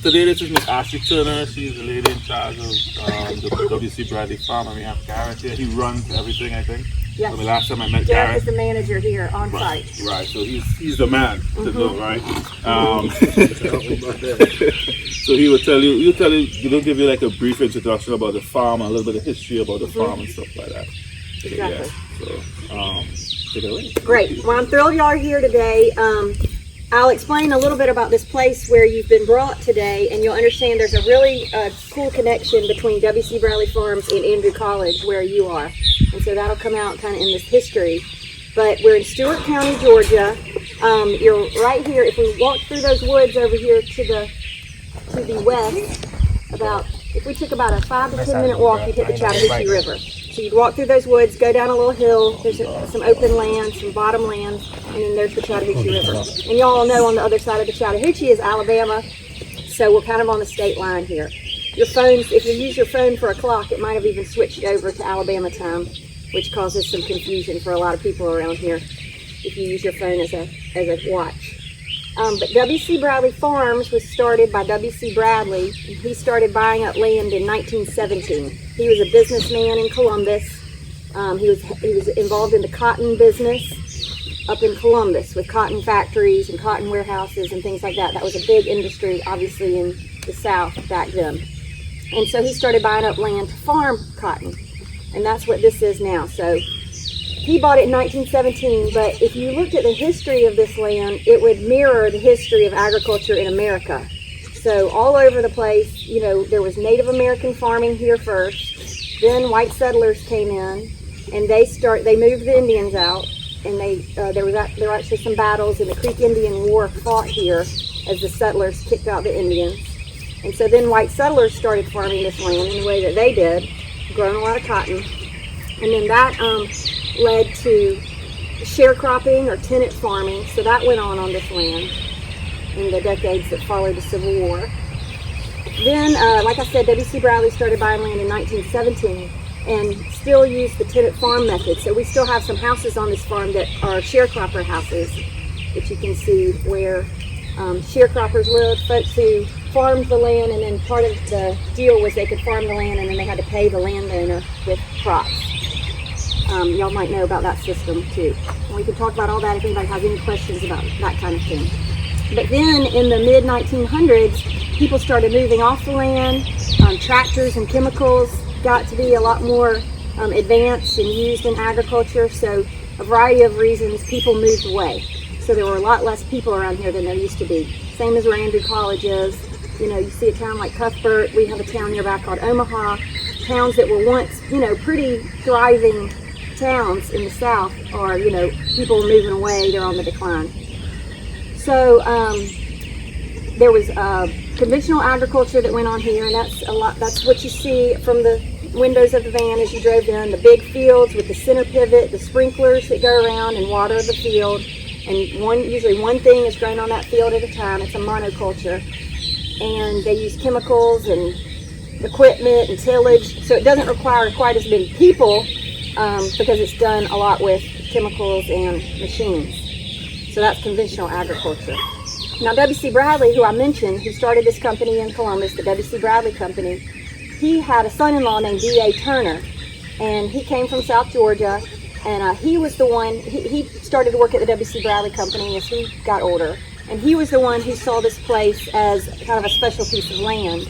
Today this is Miss Ashley Turner. She's the lady in charge of the W.C. Bradley Farm, and we have Garrett here. He runs everything, I think. Yes. So the last time I met Garrett Garrett is the manager here on right, site. right. So he's the man to know, right? So he will tell you, he'll give you like a brief introduction about the farm, and a little bit of history about the farm and stuff like that. So, Exactly. Yeah. So take it away. Great. Well, I'm thrilled y'all are here today. I'll explain a little bit about this place where you've been brought today, and you'll understand there's a really cool connection between W.C. Bradley Farms and Andrew College, where you are. And so that'll come out kind of in this history. But we're in Stewart County, Georgia. You're right here. If we walk through those woods over here to the west, if we took about a 5 to 10 minute walk, you'd hit the Chattahoochee River. So you'd walk through those woods, go down a little hill, there's some open land, some bottom land, and then there's the Chattahoochee River. And y'all know on the other side of the Chattahoochee is Alabama, so we're kind of on the state line here. Your phones, if you use your phone for a clock, it might have even switched over to Alabama time, which causes some confusion for a lot of people around here if you use your phone as a watch. But W.C. Bradley Farms was started by W.C. Bradley, and he started buying up land in 1917. He was a businessman in Columbus. He was involved in the cotton business up in Columbus with cotton factories and cotton warehouses and things like that. That was a big industry, obviously, in the South back then. And so he started buying up land to farm cotton, and that's what this is now. So he bought it in 1917, but if you looked at the history of this land, it would mirror the history of agriculture in America. So all over the place, you know, there was Native American farming here first, then white settlers came in, and they moved the Indians out, and there were actually some battles, and the Creek Indian War fought here as the settlers kicked out the Indians. And so then white settlers started farming this land in the way that they did, growing a lot of cotton, and then that led to sharecropping or tenant farming. So that went on this land in the decades that followed the Civil War. Then, like I said, W.C. Bradley started buying land in 1917 and still used the tenant farm method. So we still have some houses on this farm that are sharecropper houses that you can see where sharecroppers lived, folks who farmed the land, and then part of the deal was they could farm the land and then they had to pay the landowner with crops. Y'all might know about that system too. And we can talk about all that if anybody has any questions about that kind of thing. But then in the mid-1900s, people started moving off the land. Tractors and chemicals got to be a lot more advanced and used in agriculture. So a variety of reasons, people moved away. So there were a lot less people around here than there used to be. Same as where Andrew College is. You know, you see a town like Cuthbert. We have a town nearby called Omaha. Towns that were once, you know, pretty thriving towns in the South are, you know, people moving away, they're on the decline. So there was conventional agriculture that went on here, and that's what you see from the windows of the van as you drove in, the big fields with the center pivot, the sprinklers that go around and water the field, and usually one thing is grown on that field at a time. It's a monoculture, and they use chemicals and equipment and tillage, so it doesn't require quite as many people because it's done a lot with chemicals and machines. So that's conventional agriculture. Now W.C. Bradley, who I mentioned, who started this company in Columbus, the W.C. Bradley Company, he had a son-in-law named D.A. Turner, and he came from South Georgia, and he was the one, he started to work at the W.C. Bradley Company as he got older, and he was the one who saw this place as kind of a special piece of land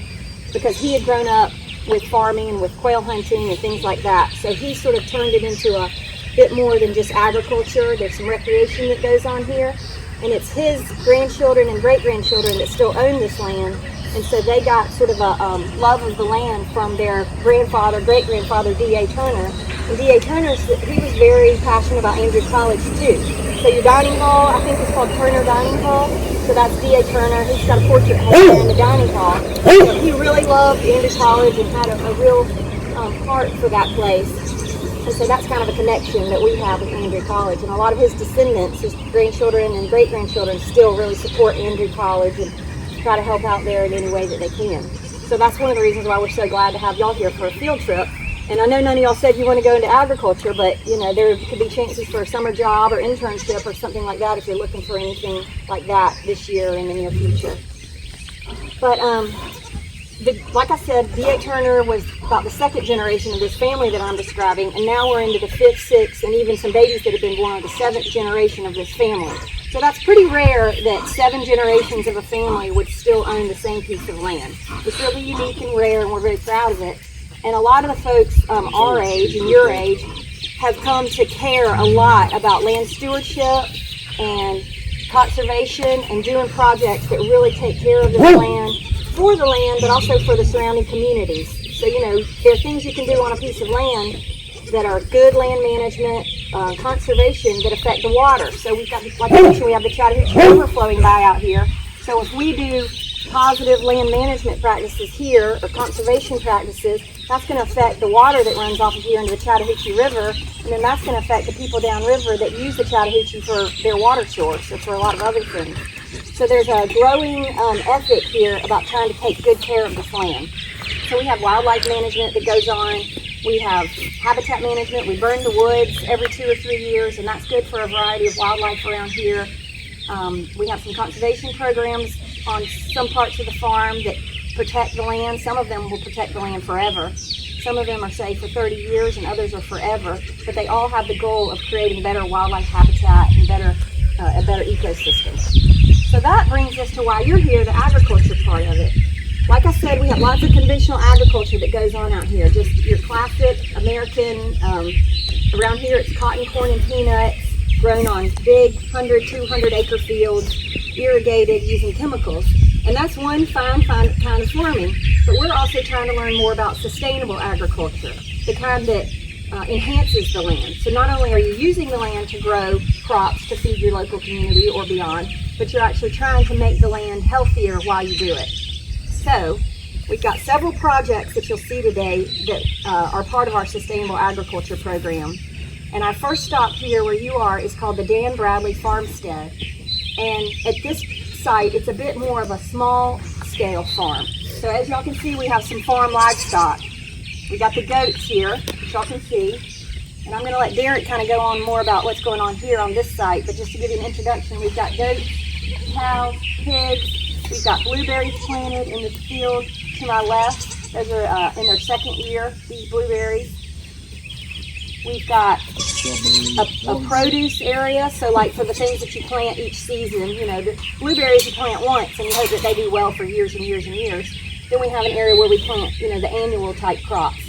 because he had grown up with farming and with quail hunting and things like that. So he sort of turned it into a bit more than just agriculture. There's some recreation that goes on here, and it's his grandchildren and great-grandchildren that still own this land, and so they got sort of a love of the land from their grandfather, great-grandfather, D.A. Turner. And D.A. Turner, he was very passionate about Andrew College too. So your dining hall, I think it's called Turner Dining Hall. So that's D.A. Turner. He's got a portrait hanging in the dining hall. So he really loved Andrew College and had a real heart for that place. And so that's kind of a connection that we have with Andrew College. And a lot of his descendants, his grandchildren and great-grandchildren, still really support Andrew College and try to help out there in any way that they can. So that's one of the reasons why we're so glad to have y'all here for a field trip. And I know none of y'all said you want to go into agriculture, but you know, there could be chances for a summer job or internship or something like that if you're looking for anything like that this year or in the near future. But like I said, D.A. Turner was about the second generation of this family that I'm describing, and now we're into the fifth, sixth, and even some babies that have been born of the seventh generation of this family. So that's pretty rare that 7 generations of a family would still own the same piece of land. It's really unique and rare, and we're very proud of it. And a lot of the folks our age and your age have come to care a lot about land stewardship and conservation and doing projects that really take care of the land, for the land, but also for the surrounding communities. So, you know, there are things you can do on a piece of land that are good land management, conservation that affect the water. So we've got, like I mentioned, we have the Chattahoochee River flowing by out here. So if we do positive land management practices here, or conservation practices, that's going to affect the water that runs off of here into the Chattahoochee River, and then that's going to affect the people downriver that use the Chattahoochee for their water source, or for a lot of other things. So there's a growing ethic here about trying to take good care of this land. So we have wildlife management that goes on. We have habitat management. We burn the woods every 2 or 3 years, and that's good for a variety of wildlife around here. We have some conservation programs on some parts of the farm that protect the land. Some of them will protect the land forever. Some of them are, say, for 30 years, and others are forever. But they all have the goal of creating better wildlife habitat and a better ecosystem. So that brings us to why you're here, the agriculture part of it. Like I said, we have lots of conventional agriculture that goes on out here. Just your classic American, around here it's cotton, corn, and peanuts, grown on big 100, 200 acre fields, irrigated using chemicals. And that's one fine kind of farming. But we're also trying to learn more about sustainable agriculture, the kind that enhances the land. So not only are you using the land to grow crops to feed your local community or beyond, but you're actually trying to make the land healthier while you do it. So we've got several projects that you'll see today that are part of our sustainable agriculture program. And our first stop here where you are is called the Dan Bradley Farmstead. And at this site, it's a bit more of a small scale farm. So as y'all can see, we have some farm livestock. We got the goats here, which y'all can see. And I'm going to let Derek kind of go on more about what's going on here on this site. But just to give you an introduction, we've got goats, cows, pigs. We've got blueberries planted in the field to my left. Those are in their second year, these blueberries. We've got a produce area, so like for the things that you plant each season, you know, the blueberries you plant once and you hope that they do well for years and years and years. Then we have an area where we plant, you know, the annual type crops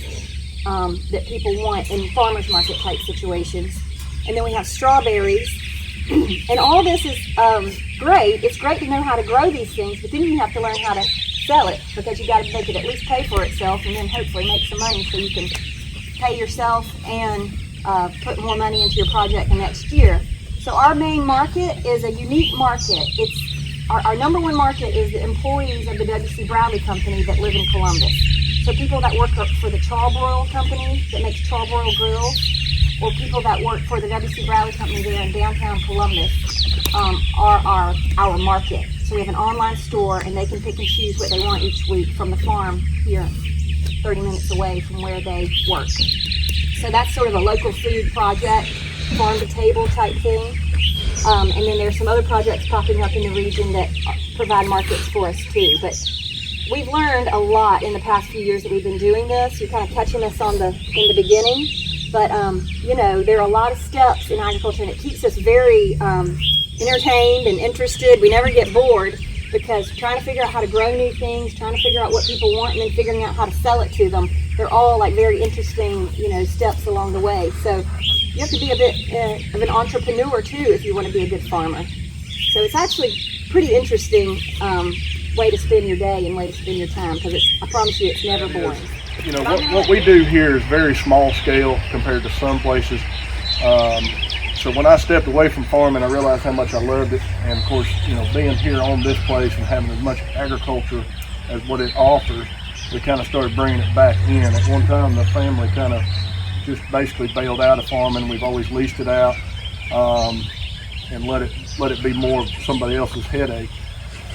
that people want in farmers market type situations. And then we have strawberries. And all this is great. It's great to know how to grow these things, but then you have to learn how to sell it, because you got to make it at least pay for itself, and then hopefully make some money so you can pay yourself and put more money into your project the next year. So our main market is a unique market. It's our number one market is the employees of the W.C. Bradley Company that live in Columbus. So people that work for the Charbroil Company that makes Charbroil grills, or people that work for the W.C. Bradley Company there in downtown Columbus are our market. So we have an online store, and they can pick and choose what they want each week from the farm here 30 minutes away from where they work. So that's sort of a local food project, farm to table type thing. And then there's some other projects popping up in the region that provide markets for us too. But we've learned a lot in the past few years that we've been doing this. You're kind of catching us in the beginning. But, you know, there are a lot of steps in agriculture, and it keeps us very entertained and interested. We never get bored, because trying to figure out how to grow new things, trying to figure out what people want, and then figuring out how to sell it to them, they're all like very interesting, you know, steps along the way. So you have to be a bit of an entrepreneur too if you want to be a good farmer. So it's actually pretty interesting way to spend your day and way to spend your time, because I promise you it's never boring. You know, what we do here is very small scale compared to some places. So when I stepped away from farming, I realized how much I loved it. And of course, you know, being here on this place and having as much agriculture as what it offers, we kind of started bringing it back in. At one time, the family kind of just basically bailed out of farming. We've always leased it out and let it be more of somebody else's headache.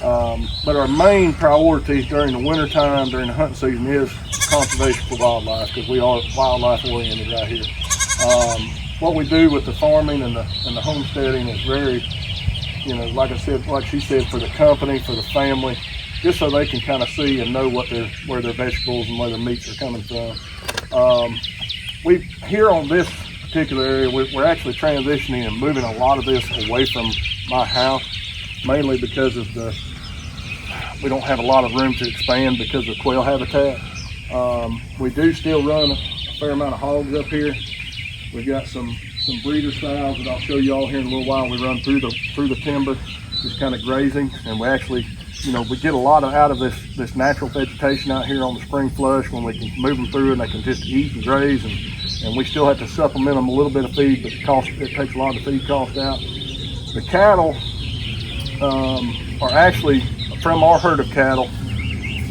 But our main priorities during the wintertime, during the hunting season, is conservation for wildlife, because we are wildlife oriented right here. What we do with the farming and the homesteading is very, you know, like I said, like she said, for the company, for the family. just so they can kind of see and know where their vegetables and where their meats are coming from. We here on this particular area, we're actually transitioning and moving a lot of this away from my house, mainly because of we don't have a lot of room to expand because of quail habitat. We do still run a fair amount of hogs up here. We've got some breeder sows that I'll show you all here in a little while. We run through the timber, just kind of grazing, and we actually, we get a lot out of this natural vegetation out here on the spring flush when we can move them through and they can just eat and graze, and we still have to supplement them a little bit of feed, but it takes a lot of the feed cost out. The cattle are actually from our herd of cattle.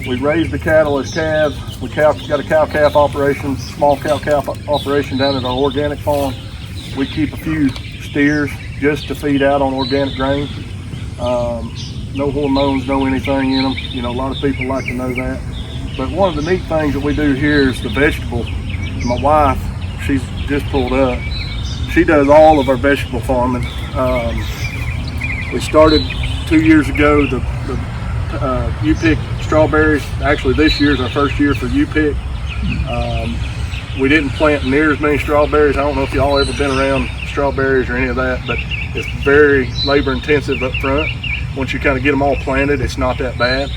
We raise the cattle as calves. We got a cow-calf operation, small cow-calf operation down at our organic farm. We keep a few steers just to feed out on organic grain. No hormones, no anything in them. A lot of people like to know that. But one of the neat things that we do here is the vegetables. My wife, she's just pulled up. She does all of our vegetable farming. We started 2 years ago the U-pick strawberries. Actually, this year's our first year for U-pick. We didn't plant near as many strawberries. I don't know if y'all ever been around strawberries or any of that, but it's very labor intensive up front. Once you kind of get them all planted, it's not that bad.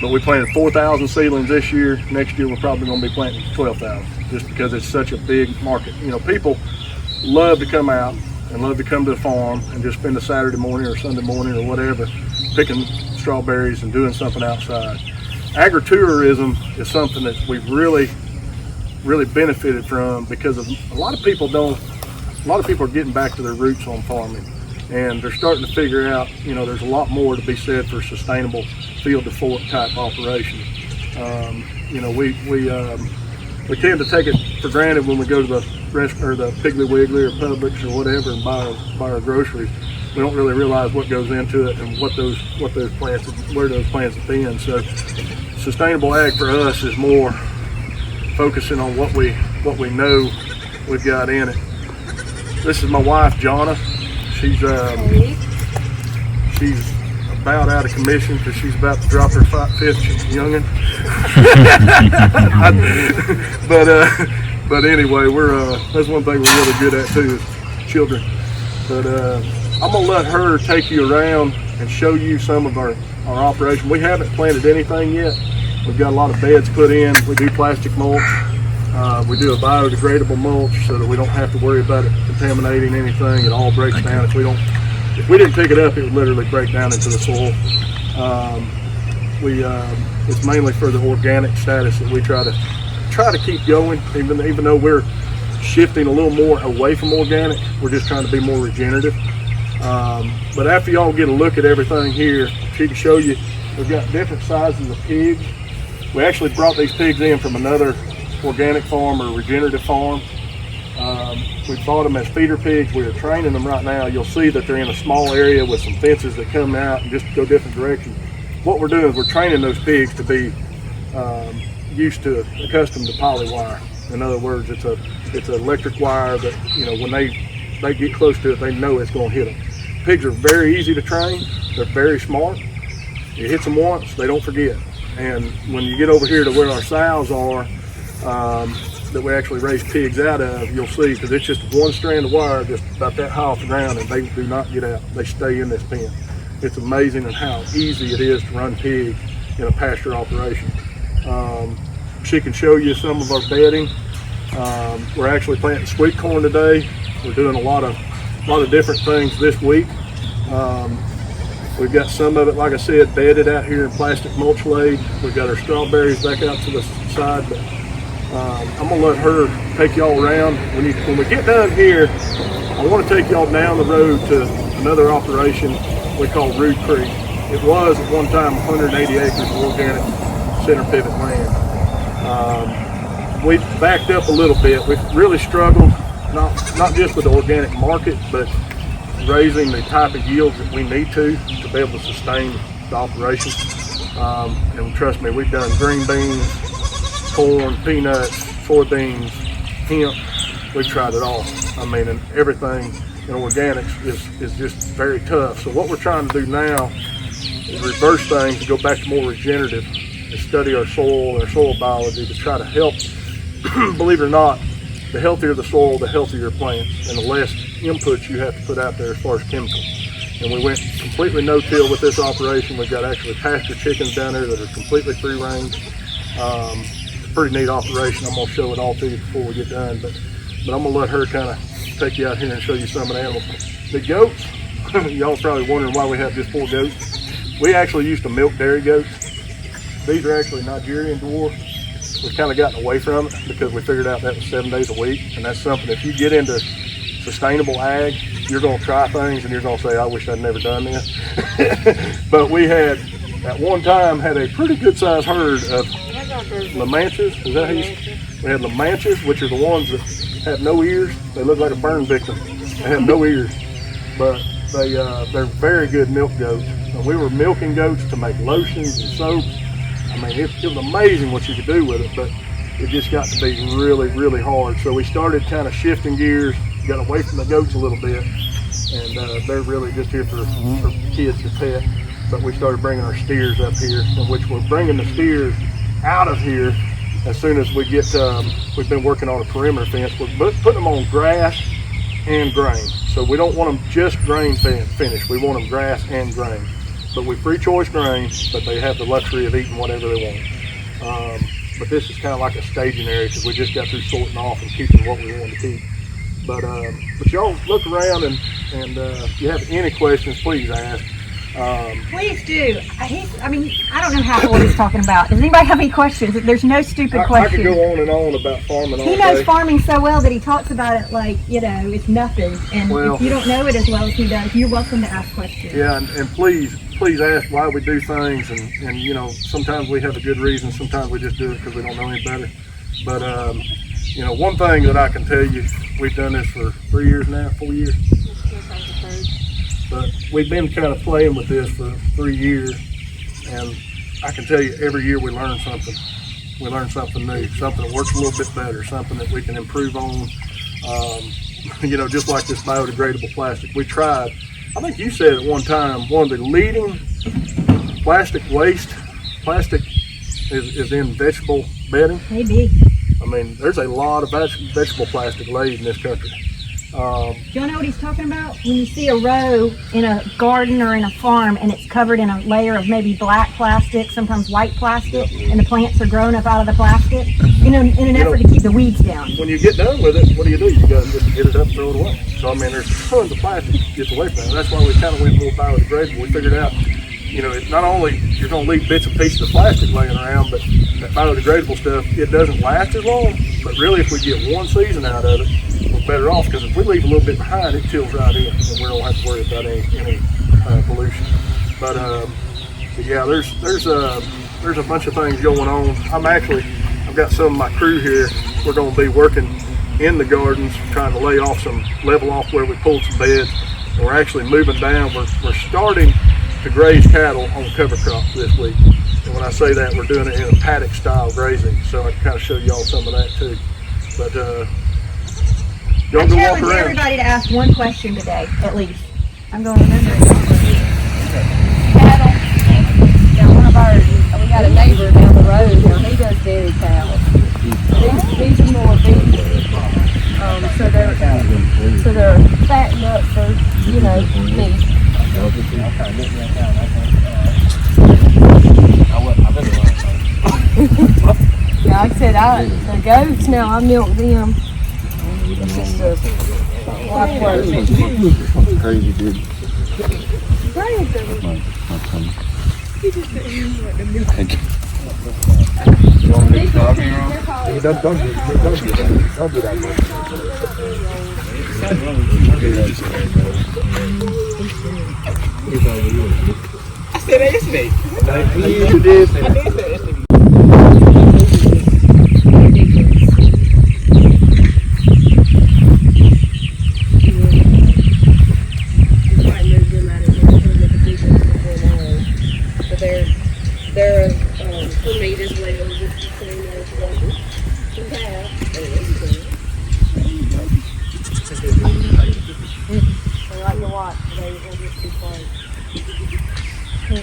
But we planted 4,000 seedlings this year. Next year, we're probably going to be planting 12,000, just because it's such a big market. People love to come out and love to come to the farm and just spend a Saturday morning or Sunday morning or whatever picking strawberries and doing something outside. Agritourism is something that we've really benefited from, because of a lot of people are getting back to their roots on farming, and they're starting to figure out, there's a lot more to be said for sustainable field to fork type operations. We tend to take it for granted when we go to the restaurant or the Piggly Wiggly or Publix or whatever and buy our groceries. We don't really realize what goes into it and where those plants have been. So sustainable ag for us is more focusing on what we know we've got in it. This is my wife, Jonna. She's about out of commission because she's about to drop her fifth youngin. But anyway, that's one thing we're really good at too, is children. But I'm gonna let her take you around and show you some of our operation. We haven't planted anything yet. We've got a lot of beds put in. We do plastic mulch. We do a biodegradable mulch so that we don't have to worry about it contaminating anything. It all breaks down. If we didn't pick it up, it would literally break down into the soil. It's mainly for the organic status that we try to keep going, even though we're shifting a little more away from organic. We're just trying to be more regenerative. But after y'all get a look at everything here, she can show you. We've got different sizes of pigs. We actually brought these pigs in from another organic farm or regenerative farm. We bought them as feeder pigs. We are training them right now. You'll see that they're in a small area with some fences that come out and just go different directions. What we're doing is we're training those pigs to be accustomed to poly wire. In other words, it's an electric wire that, when they get close to it, they know it's going to hit them. Pigs are very easy to train. They're very smart. You hit them once, they don't forget. And when you get over here to where our sows are, that we actually raise pigs out of, you'll see, because it's just one strand of wire just about that high off the ground, and they do not get out. They stay in this pen. It's amazing at how easy it is to run pigs in a pasture operation. She can show you some of our bedding. We're actually planting sweet corn today. We're doing a lot of different things this week. We've got some of it, like I said, bedded out here in plastic mulch laid. We've got our strawberries back out to the side, but I'm gonna let her take y'all around. When we get done here, I want to take y'all down the road to another operation we call Rude Creek. It was at one time 180 acres of organic center pivot land. We backed up a little bit. We've really struggled, not just with the organic market, but raising the type of yields that we need to be able to sustain the operation. And trust me, we've done green beans, corn, peanuts, soybeans, hemp. We've tried it all. And everything in organics is just very tough. So what we're trying to do now reverse things and go back to more regenerative and study our soil biology to try to help. Believe it or not, the healthier the soil, the healthier your plants, and the less inputs you have to put out there as far as chemicals. And we went completely no-till with this operation. We've got actually pasture chickens down there that are completely free-range. It's a pretty neat operation. I'm going to show it all to you before we get done, but I'm going to let her kind of take you out here and show you some of the animals. The goats, y'all probably wondering why we have just 4 goats. We actually used to milk dairy goats. These are actually Nigerian dwarfs. We've kind of gotten away from it because we figured out that was 7 days a week, and that's something, if you get into sustainable ag, you're going to try things and you're going to say, I wish I'd never done this. But we had, at one time, had a pretty good sized herd of La Manchas. Is that how you? We had La Manchas, which are the ones that have no ears. They look like a burn victim. They have no ears, but they're very good milk goats. And we were milking goats to make lotions and soaps. I mean, it was amazing what you could do with it, but it just got to be really, really hard. So we started kind of shifting gears, got away from the goats a little bit, and they're really just here for kids to pet. But we started bringing our steers up here, in which we're bringing the steers out of here as soon as we get, we've been working on a perimeter fence. We're putting them on grass and grain. So we don't want them just grain finished. We want them grass and grain. But we free choice grain, but they have the luxury of eating whatever they want. But this is kind of like a staging area because we just got through sorting off and keeping what we want to keep. But y'all look around, and if you have any questions, please ask. Please do. I don't know half of what he's talking about. Does anybody have any questions? There's no stupid questions. I could go on and on about farming all day. He knows farming so well that he talks about it like, it's nothing. And if you don't know it as well as he does, you're welcome to ask questions. Yeah, and please ask why we do things. And sometimes we have a good reason. Sometimes we just do it because we don't know any better. But, one thing that I can tell you, we've done this for 3 years now, 4 years. But we've been kind of playing with this for 3 years, and I can tell you every year we learn something. We learn something new, something that works a little bit better, something that we can improve on. Just like this biodegradable plastic. We tried, I think you said at one time, one of the leading plastic waste, plastic is in vegetable bedding. Maybe. I mean, there's a lot of vegetable plastic laid in this country. Do you know what he's talking about? When you see a row in a garden or in a farm and it's covered in a layer of maybe black plastic, sometimes white plastic, and the plants are growing up out of the plastic, in an effort to keep the weeds down. When you get done with it, what do? You got to just get it up and throw it away. So, I mean, there's tons of plastic that gets away from it. That's why we kind of went more biodegradable. We figured out, it's not only you're going to leave bits and pieces of plastic laying around, but that biodegradable stuff, it doesn't last as long. But really, if we get one season out of it, we're better off, because if we leave a little bit behind, it tills right in, and we don't have to worry about any pollution. But yeah, there's a bunch of things going on. I've got some of my crew here. We're going to be working in the gardens, trying to level off where we pulled some beds. And we're actually moving down. We're starting to graze cattle on cover crops this week. And when I say that, we're doing it in a paddock style grazing. So I can kind of show y'all some of that too. But I challenge everybody to ask one question today, at least. I'm going to remember it. Cattle. Yeah, one of ours, we got a neighbor down the road where he does dairy cows. These are more beef. So they're fattened up for, beef. Yeah, like I said, the goats now, I milk them. It's just a lot of work. Crazy, dude. I said that yesterday. You did say that. I did say that yesterday. They're for meat as well, just the same as the cow. I like to watch, they will just be fun. Oh,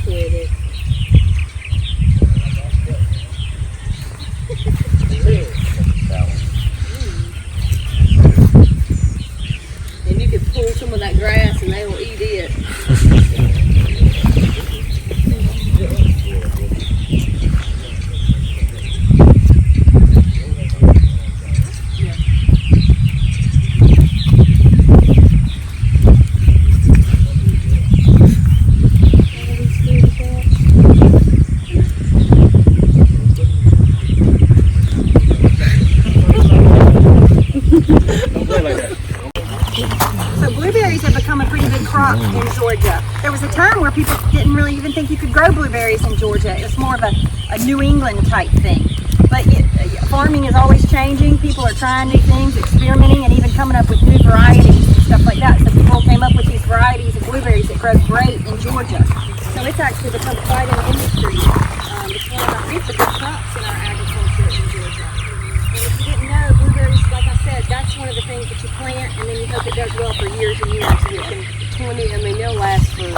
kitty. And you could pull some of that grass and they will eat it. So blueberries have become a pretty big crop in Georgia. There was a time where people didn't really even think you could grow blueberries in Georgia. It was more of a New England type thing. But farming is always changing. People are trying new things, experimenting, and even coming up with new varieties and stuff like that. So people came up with these varieties of blueberries that grow great in Georgia. So it's actually become quite an industry. It's one of our big crops in our agriculture in Georgia. And if you didn't know, blueberries, like I said, that's one of the things that you plant and then you hope it does well for years and years. They'll last for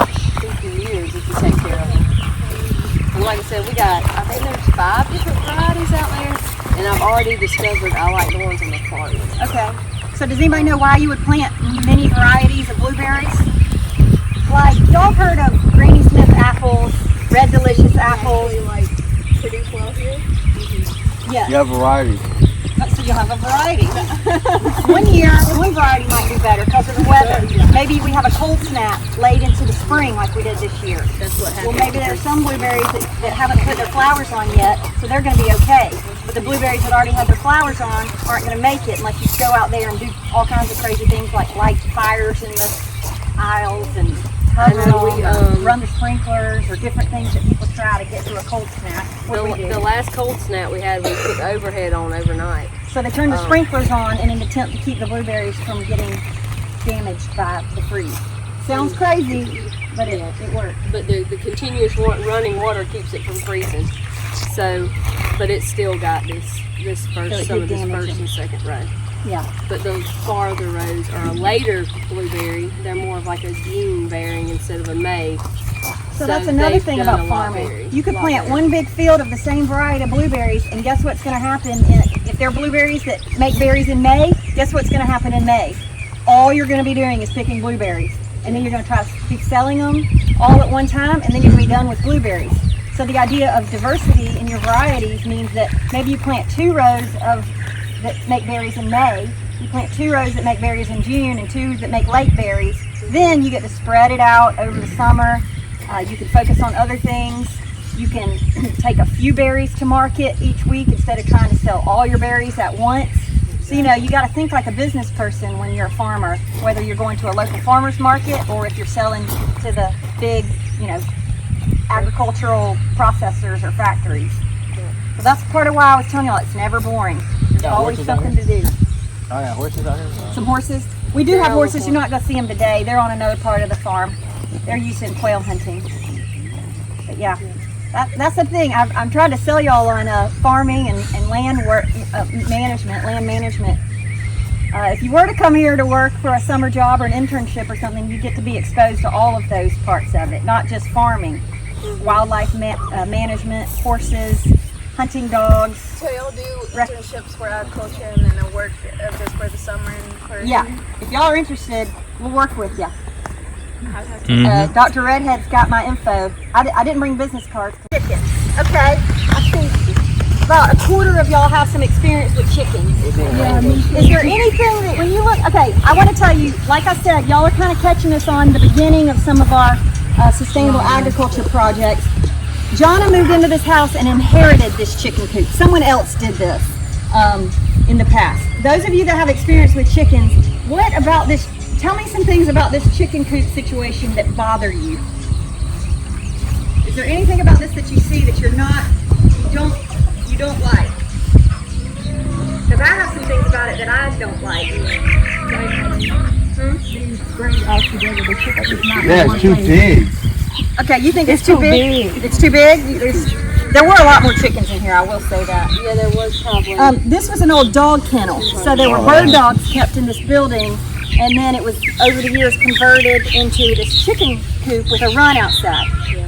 50 years if you take care of them. And like I said, I think there's 5 different varieties out there, and I've already discovered I like the ones on the far end. Okay. So does anybody know why you would plant many varieties of blueberries? Like, y'all heard of Granny Smith apples, Red Delicious apples? Like produce well here. Yes. You have variety. So you'll have a variety. One year, one variety might do better because of the weather. Maybe we have a cold snap late into the spring like we did this year. That's what Well, happened. maybe there are some blueberries that haven't put their flowers on yet, so they're going to be okay. But the blueberries that already have their flowers on aren't going to make it unless you go out there and do all kinds of crazy things like light fires in the aisles and run the sprinklers or different things that people try to get through a cold snap. The last cold snap we had, we put the overhead on overnight. So they turn the sprinklers on in an attempt to keep the blueberries from getting damaged by the freeze. Sounds crazy, but it works. But the continuous running water keeps it from freezing. So, but it's still got this first, some of this first and second row. Yeah. But those farther rows are a later blueberry. They're more of like a June bearing instead of a May. So that's another they've thing done about a lot farming. better. You could Lot plant better. one big field of the same variety of blueberries, and guess what's going to happen? If they're blueberries that make berries in May, guess what's going to happen in May? All you're going to be doing is picking blueberries, and then you're going to try to keep selling them all at one time, and then you're going to be done with blueberries. So the idea of diversity in your varieties means that maybe you plant 2 rows that make berries in May, you plant 2 rows that make berries in June, and 2 that make late berries. Then you get to spread it out over the summer. You can focus on other things. You can take a few berries to market each week instead of trying to sell all your berries at once. So, you got to think like a business person when you're a farmer, whether you're going to a local farmer's market or if you're selling to the big, agricultural processors or factories. So that's part of why I was telling y'all it's never boring. There's always something to do. Oh yeah, horses out here? Some horses. We do have horses. You're not going to see them today. They're on another part of the farm. They're used in quail hunting. But yeah, that's the thing. I'm trying to sell y'all on farming and land work, land management. If you were to come here to work for a summer job or an internship or something, you get to be exposed to all of those parts of it, not just farming. Wildlife management, horses, hunting dogs. So you'll do internships for agriculture and then a work just for the summer and for Yeah, if y'all are interested, we'll work with you. Dr. Redhead's got my info. I didn't bring business cards. Chickens. Okay, I think about a quarter of y'all have some experience with chickens. Is there anything that when you look, okay, I want to tell you, like I said, y'all are kind of catching us on the beginning of some of our sustainable agriculture projects. Jonna moved into this house and inherited this chicken coop. Someone else did this in the past. Those of you that have experience with chickens, what about this? Tell me some things about this chicken coop situation that bother you. Is there anything about this that you see that you don't like? Because I have some things about it that I don't like. Yeah, it's too big. Okay, you think it's too big? It's too big? There were a lot more chickens in here, I will say that. Yeah, there was probably. This was an old dog kennel, so there were bird dogs kept in this building, and then it was over the years converted into this chicken coop with a run outside.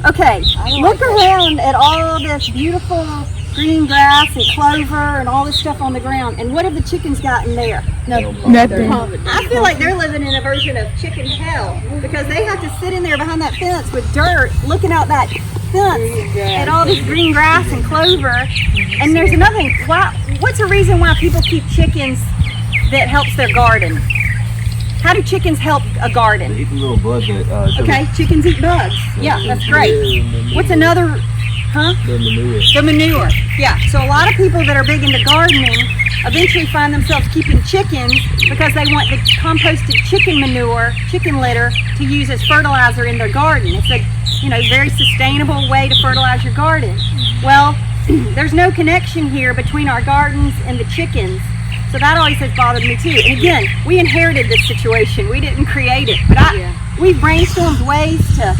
Okay, look around at all this beautiful green grass and clover and all this stuff on the ground, and what have the chickens got in there? Nothing. I feel like they're living in a version of chicken hell, because they have to sit in there behind that fence with dirt, looking out that fence at all this green grass and clover. And there's another thing. What's the reason why people keep chickens that helps their garden? How do chickens help a garden? Eat the little bugs that, Okay, chickens eat bugs. Yeah, that's great. What's another? Huh? the manure. The manure. Yeah. So a lot of people that are big into gardening eventually find themselves keeping chickens because they want the composted chicken manure, chicken litter, to use as fertilizer in their garden. It's a, very sustainable way to fertilize your garden. Well, there's no connection here between our gardens and the chickens. So that always has bothered me too. And again, we inherited this situation. We didn't create it. But we brainstormed ways to,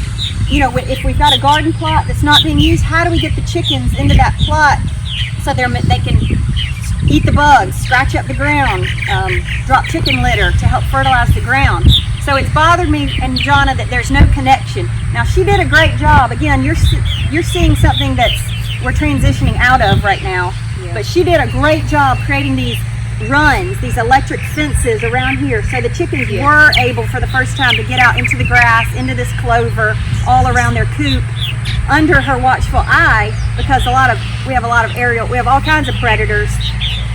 if we've got a garden plot that's not being used, how do we get the chickens into that plot so they can eat the bugs, scratch up the ground, drop chicken litter to help fertilize the ground. So it's bothered me and Jonna that there's no connection. Now she did a great job. Again, you're seeing something we're transitioning out of right now. Yeah. But she did a great job creating these runs, these electric fences around here, so the chickens were able for the first time to get out into the grass, into this clover, all around their coop, under her watchful eye, because we have all kinds of predators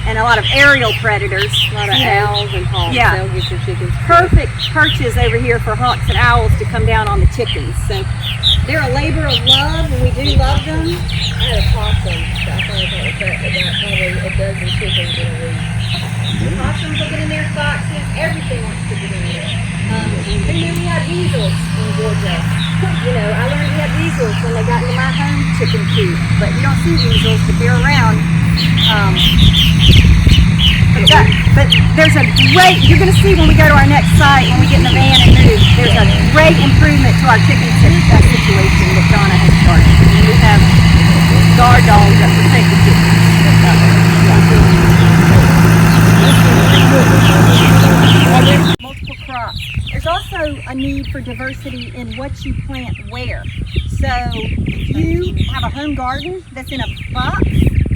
and a lot of aerial predators, a lot of owls and hawks. Yeah, they'll get your chickens. Perfect perches over here for hawks and owls to come down on the chickens. So they're a labor of love, and we do love them. I had a possum. I thought that probably a dozen chickens in a week. Possums will get in there, foxes, everything wants to get in there. Who knew we had weasels in Georgia? I learned we had weasels when they got into my home chicken coop. But you don't see weasels, but they're around. But there's a great, you're going to see when we go to our next site, when we get in the van and move, there's a great improvement to our chicken situation that Donna has started. And we have guard dogs that protect the chickens. Multiple crops. There's also a need for diversity in what you plant where. So if you have a home garden that's in a box,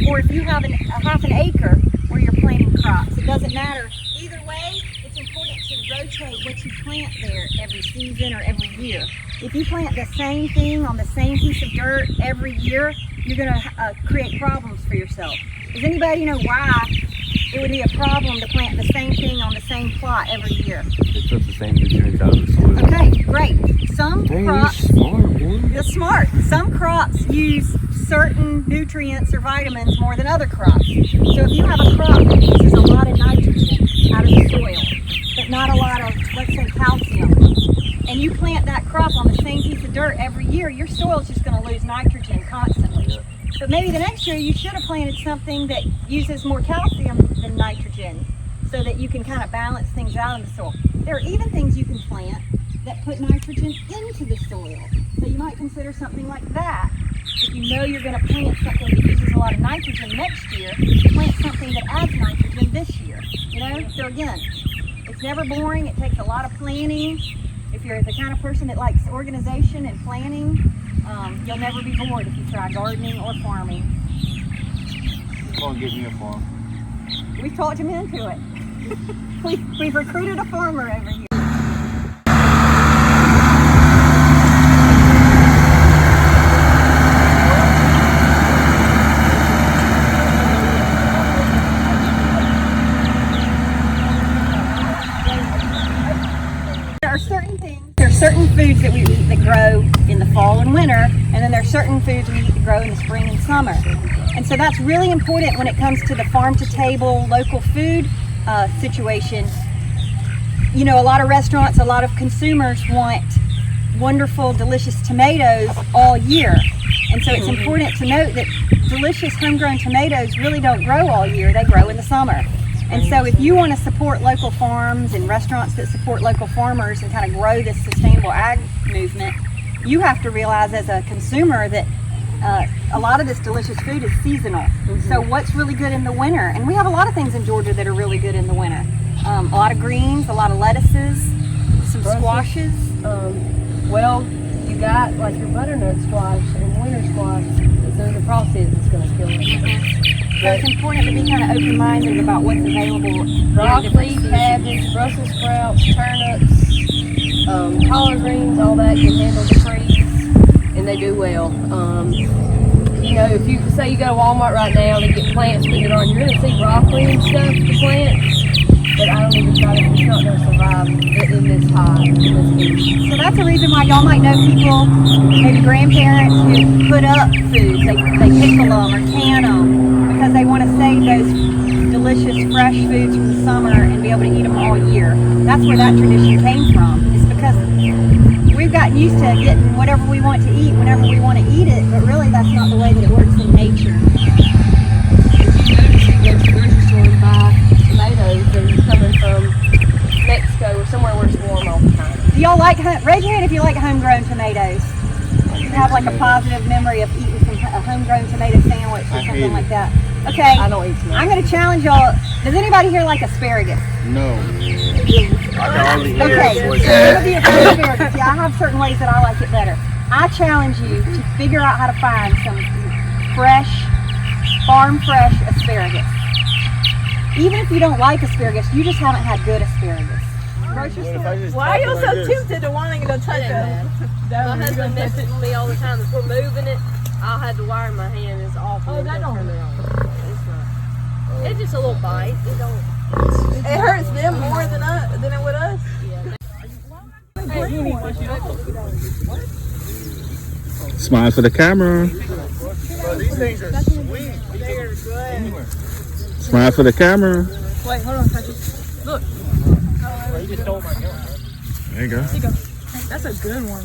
or if you have a half an acre where you're planting crops, it doesn't matter. Either way, it's important to rotate what you plant there every season or every year. If you plant the same thing on the same piece of dirt every year, you're going to create problems for yourself. Does anybody know why it would be a problem to plant the same thing on the same plot every year? It puts the same nutrients out of the soil. Okay, great. Some crops, You're smart. Some crops use certain nutrients or vitamins more than other crops. So if you have a crop that uses a lot of nitrogen out of the soil, but not a lot of, let's say, calcium, and you plant that crop on the same piece of dirt every year, your soil's just going to lose nitrogen constantly. But maybe the next year you should have planted something that uses more calcium than nitrogen, so that you can kind of balance things out in the soil. There are even things you can plant that put nitrogen into the soil. So you might consider something like that. If you know you're going to plant something that uses a lot of nitrogen next year, plant something that adds nitrogen this year. So again, it's never boring. It takes a lot of planning. If you're the kind of person that likes organization and planning, you'll never be bored if you try gardening or farming. Come on, get me a farm. We've talked him into it. We've recruited a farmer over here. There are certain foods that we eat that grow in the fall and winter, and then there are certain foods we eat that grow in the spring and summer. And so that's really important when it comes to the farm-to-table local food situation. A lot of restaurants, a lot of consumers want wonderful, delicious tomatoes all year. And so it's important to note that delicious homegrown tomatoes really don't grow all year, they grow in the summer. And so if you want to support local farms and restaurants that support local farmers and kind of grow this sustainable ag movement, you have to realize as a consumer that a lot of this delicious food is seasonal. So what's really good in the winter? And we have a lot of things in Georgia that are really good in the winter. A lot of greens, a lot of lettuces, some squashes. Well, you got like your butternut squash and winter squash. As soon as the frost hits, it's going to kill it. So it's important to be kind of open-minded about what's available. Broccoli, cabbage, Brussels sprouts, turnips, collard greens, all that can handle the freeze, and they do well. You know, if you say you go to Walmart right now to get plants put on, you're going to see broccoli and stuff, the plants, but I don't even try to, it's not going to survive in this hot, in this heat. So that's the reason why y'all might know people, maybe grandparents, who put up foods. They pickle them or can them because they want to save those delicious fresh foods from the summer and be able to eat them all year. That's where that tradition came from. It's because we've gotten used to getting whatever we want to eat whenever we want to eat it, but really that's not the way that it works in nature. If you go to the grocery store and buy tomatoes, they're coming from Mexico or somewhere where it's warm all the time. Do y'all like, raise your hand if you like homegrown tomatoes. You have like a positive memory of eating some a homegrown tomato sandwich or something like that. Okay, I don't eat tomatoes. I'm going to challenge y'all. Does anybody here like asparagus? No. I can only hear Okay, it. it'll be asparagus. Yeah, I have certain ways that I like it better. I challenge you to figure out how to find some fresh, farm fresh asparagus. Even if you don't like asparagus, you just haven't had good asparagus. Why are you so tempted to wanting to touch it? My husband messages me all the time. If we're moving it, I'll have the wire in my hand. It's awful. Oh, that don't turn it on. It's not. It's just a little bite. It don't. It hurts them more than it would us. Smile for the camera. These things are sweet. They're good. Smile for the camera. Wait, hold on, look. You just stole my gun. There you go. That's a good one.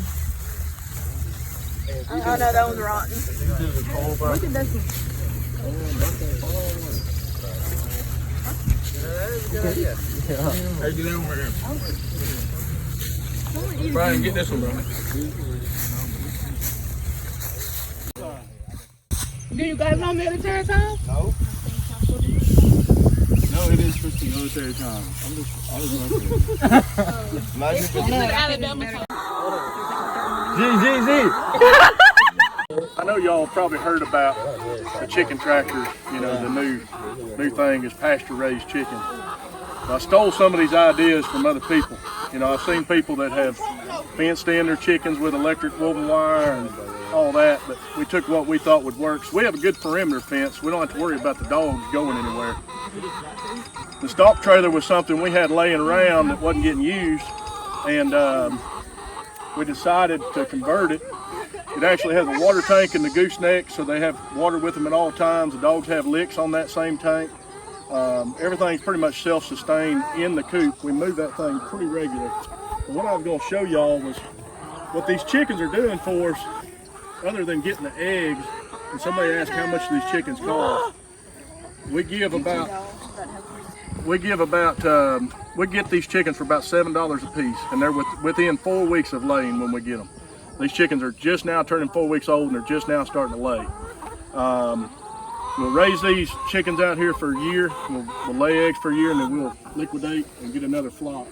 Oh no, that one's rotten. Look at this Hey, get over here. Brian, get this one, bro. Do you guys know military time? No. No, it is supposed to be military time. I was wondering. Imagine if it's Alabama time. I know y'all probably heard about the chicken tractors. You know, the new thing is pasture-raised chicken. I stole some of these ideas from other people. You know, I've seen people that have fenced in their chickens with electric woven wire and all that, but we took what we thought would work. So we have a good perimeter fence. We don't have to worry about the dogs going anywhere. The stalk trailer was something we had laying around that wasn't getting used, and we decided to convert it. It actually has a water tank in the gooseneck, so they have water with them at all times. The dogs have licks on that same tank. Everything's pretty much self-sustained in the coop. We move that thing pretty regular. And what I was going to show y'all was what these chickens are doing for us, other than getting the eggs. And somebody asked how much these chickens cost. We get these chickens for about $7 a piece, and they're within 4 weeks of laying when we get them. These chickens are just now turning 4 weeks old, and they're just now starting to lay. We'll raise these chickens out here for a year. We'll lay eggs for a year, and then we'll liquidate and get another flock.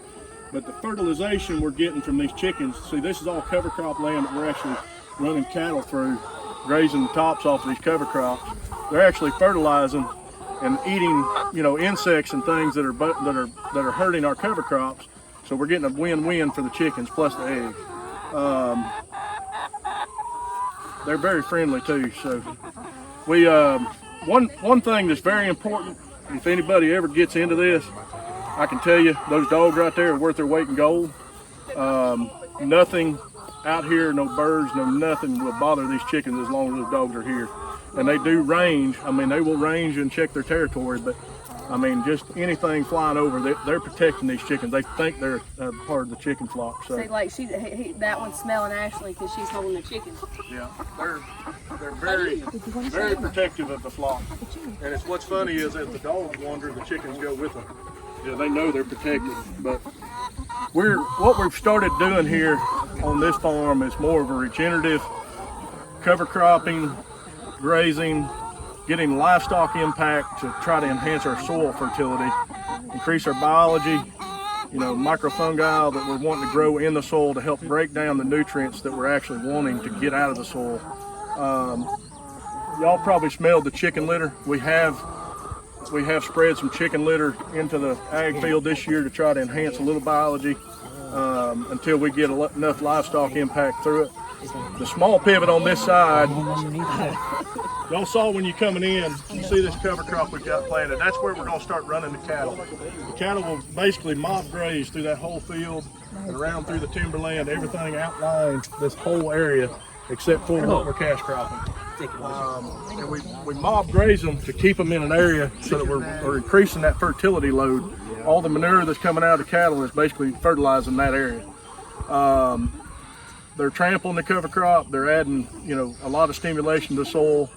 But the fertilization we're getting from these chickens, see, this is all cover crop land that we're actually running cattle through, grazing the tops off of these cover crops. They're actually fertilizing and eating, you know, insects and things that are hurting our cover crops. So we're getting a win-win for the chickens plus the eggs. They're very friendly too. So we one thing that's very important, if anybody ever gets into this, I can tell you those dogs right there are worth their weight in gold. Nothing out here, no birds, no nothing will bother these chickens as long as those dogs are here. And they do range. I mean, they will range and check their territory, but I mean, just anything flying over, they're protecting these chickens. They think they're part of the chicken flock. So See, like that one's smelling Ashley because she's holding the chicken. yeah, they're very protective of the flock. And it's what's funny is as the dogs wander, the chickens go with them. Yeah, they know they're protected. But what we've started doing here on this farm is more of a regenerative cover cropping, grazing, getting livestock impact to try to enhance our soil fertility, increase our biology, microfungi that we're wanting to grow in the soil to help break down the nutrients that we're actually wanting to get out of the soil. Y'all probably smelled the chicken litter. We have spread some chicken litter into the ag field this year to try to enhance a little biology until we get enough livestock impact through it. The small pivot on this side, y'all saw when you're coming in, you see this cover crop we've got planted. That's where we're going to start running the cattle. The cattle will basically mob graze through that whole field and around through the timberland, everything outlined this whole area except for what we're cash cropping. And we mob graze them to keep them in an area so that we're increasing that fertility load. All the manure that's coming out of the cattle is basically fertilizing that area. They're trampling the cover crop. They're adding, a lot of stimulation to the soil.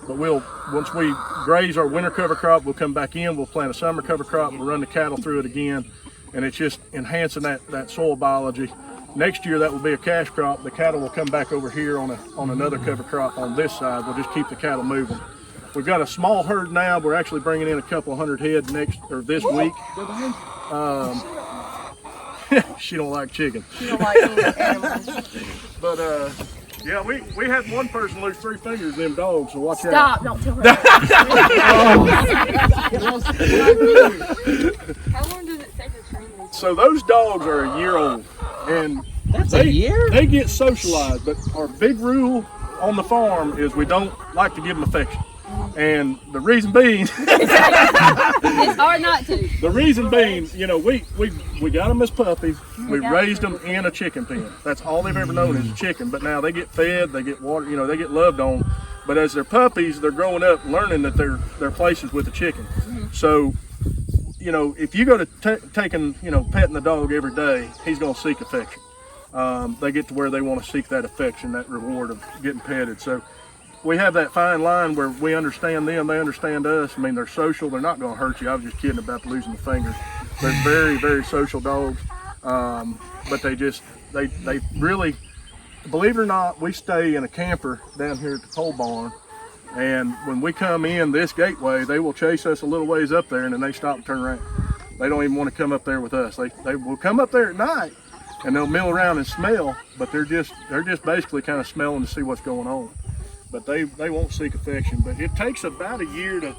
But once we graze our winter cover crop, we'll come back in. We'll plant a summer cover crop. We'll run the cattle through it again, and it's just enhancing that soil biology. Next year, that will be a cash crop. The cattle will come back over here on another cover crop on this side. We'll just keep the cattle moving. We've got a small herd now. We're actually bringing in a couple hundred head this week. She don't like chicken. You don't like animals. But yeah, we had one person lose 3 fingers in them dogs, so watch out. Stop, don't tell her that. How long does it take to train these? So those dogs are a year old, and they get socialized, but our big rule on the farm is we don't like to give them affection. And the reason being, it's hard not to. The reason being, we got them as puppies. We raised them in a chicken pen. That's all they've ever known is a chicken. But now they get fed, they get water, they get loved on. But as they're puppies, they're growing up learning that their place is with the chicken. So, if you go to petting the dog every day, he's going to seek affection. They get to where they want to seek that affection, that reward of getting petted. So we have that fine line where we understand them, they understand us. I mean, they're social, they're not going to hurt you. I was just kidding about losing the fingers. They're very, very social dogs. But they really, believe it or not, we stay in a camper down here at the pole barn. And when we come in this gateway, they will chase us a little ways up there and then they stop and turn around. They don't even want to come up there with us. They will come up there at night and they'll mill around and smell, but they're just basically kind of smelling to see what's going on. But they won't seek affection. But it takes about a year to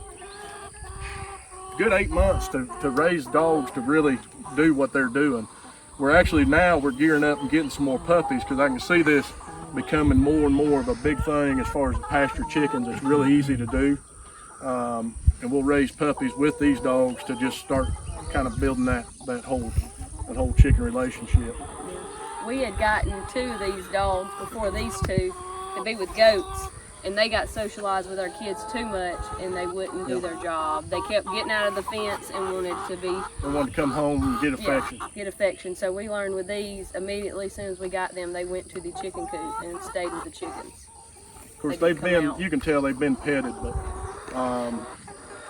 good 8 months to raise dogs to really do what they're doing. We're gearing up and getting some more puppies because I can see this becoming more and more of a big thing as far as the pasture chickens. It's really easy to do. And we'll raise puppies with these dogs to just start kind of building that whole chicken relationship. We had gotten 2 of these dogs before these 2 to be with goats, and they got socialized with our kids too much and they wouldn't do their job. They kept getting out of the fence and wanted to be... They wanted to come home and get affection. Yeah, get affection. So we learned with these, immediately as soon as we got them, they went to the chicken coop and stayed with the chickens. Of course, you can tell they've been petted, but